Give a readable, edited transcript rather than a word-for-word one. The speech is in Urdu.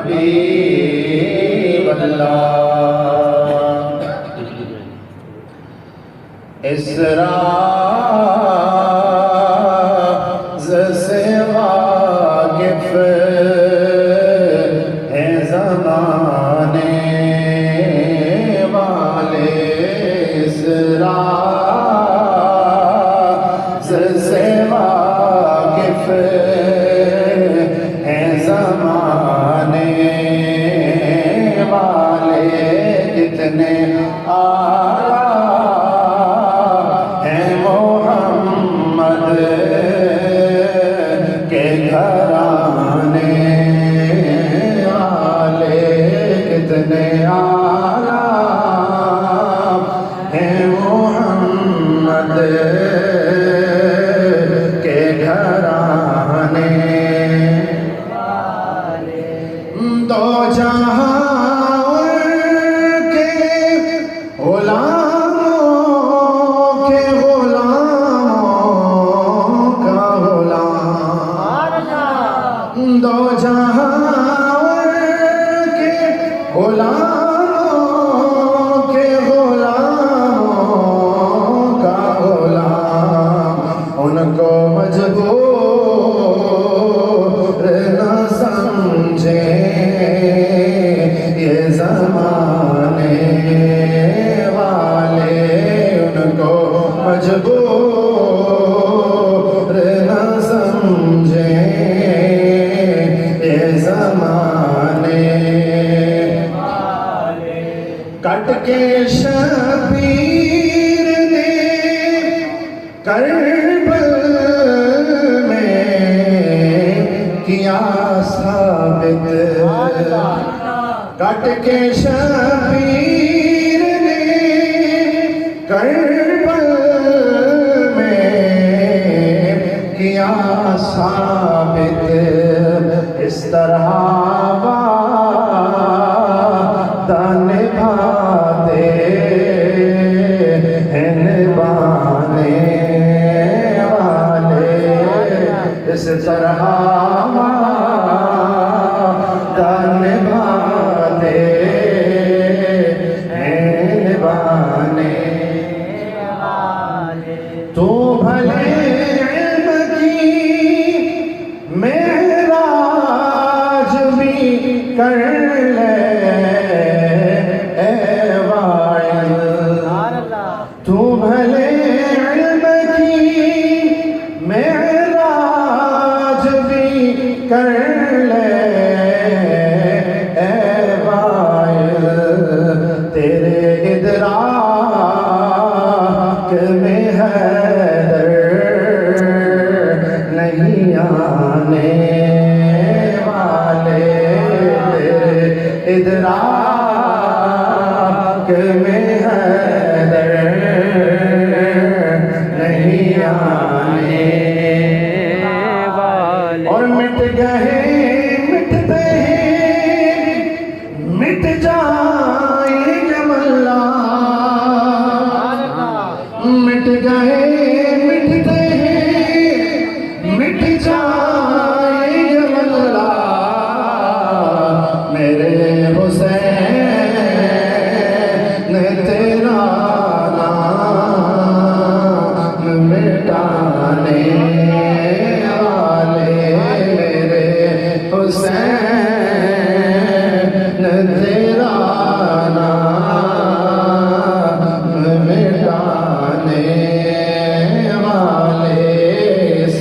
حبیب اللہ اس راز سے واقف ہیں زمانے والے اس راز سے واقف ہیں زمانے والے کتنے گھرانے والے کتنے اعلیٰ ہیں محمد کے گھرانے والے دو جہاں کے غلاموں کے غلاموں کا غلام دو جہاں کے غلاموں کے غلاموں کا غلام ان کو مجبور نہ سمجھے یہ زمانے والے ان کو مجبور نہ سمجھے زمانے کٹ کے شبیر نے کربل میں کیا ثابت کٹ کے شبیر نے کربل میں کیا ثابت اس طرح وعدہ نبھاتے ہیں نبھانے والے اس طرح وعدہ نبھاتے ہیں نبھانے والے تو بھلے علم کی کر لے اے واعظ تو بھلے علم کی معراج بھی کر لے اے واعظ تیرے ادراک میں حیدر نہیں آنے ادراک میں حیدر نہیں آنے والے اور مٹ گئے مٹتے ہیں مٹ جائیں گے واللہ مٹ گئے مٹتے ہیں مٹ جائیں گے واللہ میرے حسین تیرا نام مٹانے والے میرے حسین تیرا نام مٹانے والے اس